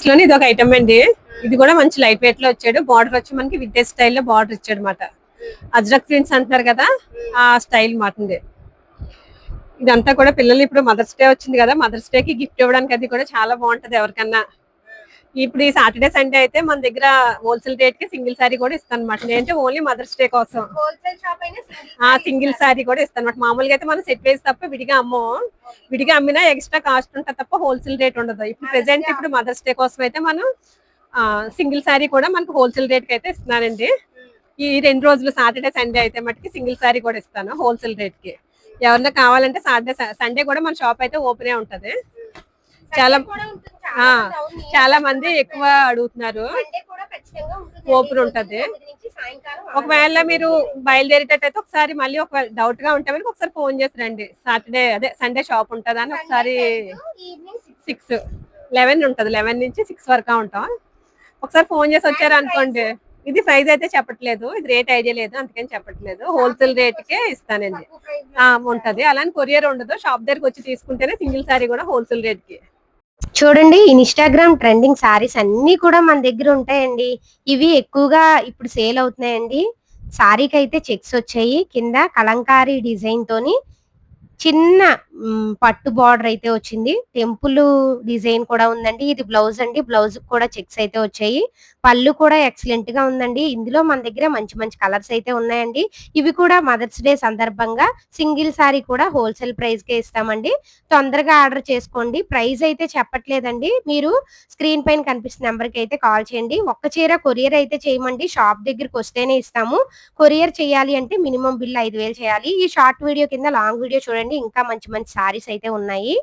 Checks లోని ఇది ఒక ఐటమ్ అండి. ఇది కూడా మంచి లైట్ వెయిట్ లో వచ్చాడు. బార్డర్ వచ్చి మనకి వింటేజ్ స్టైల్ లో బార్డర్ ఇచ్చాడు అనమాట. అజ్రక్ ప్రింట్స్ అంటున్నారు కదా, ఆ స్టైల్ మాట ఉంది. ఇదంతా కూడా పిల్లలు ఇప్పుడు మదర్స్ డే వచ్చింది కదా, మదర్స్ డే కి గిఫ్ట్ ఇవ్వడానికి అది కూడా చాలా బాగుంటది ఎవరికన్నా. ఇప్పుడు ఈ సాటర్డే సండే అయితే మన దగ్గర హోల్సేల్ రేట్ కి సింగిల్ సారీ కూడా ఇస్తాను అనమాట. నేనంటే ఓన్లీ మదర్స్ డే కోసం సింగిల్ సారీ కూడా ఇస్తాను అనమాట. మామూలుగా అయితే మనం సెట్ వేసి తప్ప విడిగా అమ్మం. విడిగా అమ్మినా ఎక్స్ట్రా కాస్ట్ ఉంటుంది తప్ప హోల్సేల్ రేట్ ఉండదు. ఇప్పుడు ప్రెసెంట్ ఇప్పుడు మదర్స్ డే కోసం అయితే మనం సింగిల్ సారీ కూడా మనకు హోల్సేల్ రేట్ కి అయితే ఇస్తున్నానండి. ఈ 2 రోజులు సాటర్డే సండే అయితే మటుకి సింగిల్ సారీ కూడా ఇస్తాను హోల్సేల్ రేట్ కి. ఎవరన్నా కావాలంటే సాటర్డే సండే కూడా మన షాప్ అయితే ఓపెన్ ఉంటది. చాలా మంది ఎక్కువ అడుగుతున్నారు. ఓపెన్ ఉంటది. ఒకవేళ మీరు బయలుదేరేటట్టయితే ఒకసారి మళ్ళీ ఒకవేళ డౌట్ గా ఉంటే ఒకసారి ఫోన్ చేసి రండి. సాటర్డే అదే సండే షాప్ ఉంటదా అని ఒకసారి 11 ఉంటది. 11 నుంచి 6 వరకు ఉంటాం. ఒకసారి ఫోన్ చేసి వచ్చారు అనుకోండి. ఇది ప్రైస్ అయితే చెప్పట్లేదు, ఇది రేట్ ఐడియా లేదు అందుకని చెప్పట్లేదు. హోల్సేల్ రేట్ కే ఇస్తానండి. ఉంటది. అలానే కొరియర్ ఉండదు. షాప్ దగ్గరకు వచ్చి తీసుకుంటేనే సింగిల్ సారీ కూడా హోల్సేల్ రేట్ కి. చూడండి, ఇన్‌స్టాగ్రామ్ ట్రెండింగ్ సారీస్ అన్నీ కూడా మన దగ్గర ఉంటాయండి. ఇవి ఎక్కువగా ఇప్పుడు సేల్ అవుతున్నాయండి. సారీకి అయితే చెక్స్ వచ్చాయి. కింద కలంకారీ డిజైన్ తోని చిన్న పట్టు బార్డర్ అయితే వచ్చింది. టెంపుల్ డిజైన్ కూడా ఉందండి. ఇది బ్లౌజ్ అండి. బ్లౌజ్ కూడా చెక్స్ అయితే వచ్చాయి. పళ్ళు కూడా ఎక్సలెంట్ గా ఉందండి. ఇందులో మన దగ్గర మంచి మంచి కలర్స్ అయితే ఉన్నాయండి. ఇవి కూడా మదర్స్ డే సందర్భంగా సింగిల్ సారీ కూడా హోల్సేల్ ప్రైస్ కే ఇస్తామండి. తొందరగా ఆర్డర్ చేసుకోండి. ప్రైస్ అయితే చెప్పట్లేదండి. మీరు స్క్రీన్ పైన కనిపిస్తున్న నెంబర్ కి అయితే కాల్ చేయండి. ఒక్క చీర కొరియర్ అయితే చేయమండి. షాప్ దగ్గరికి వస్తేనే ఇస్తాము. కొరియర్ చేయాలి అంటే మినిమం బిల్ 5,000 చేయాలి. ఈ షార్ట్ వీడియో కింద లాంగ్ వీడియో చూడండి. ఇంకా మంచి మంచి సారీస్ అయితే ఉన్నాయి.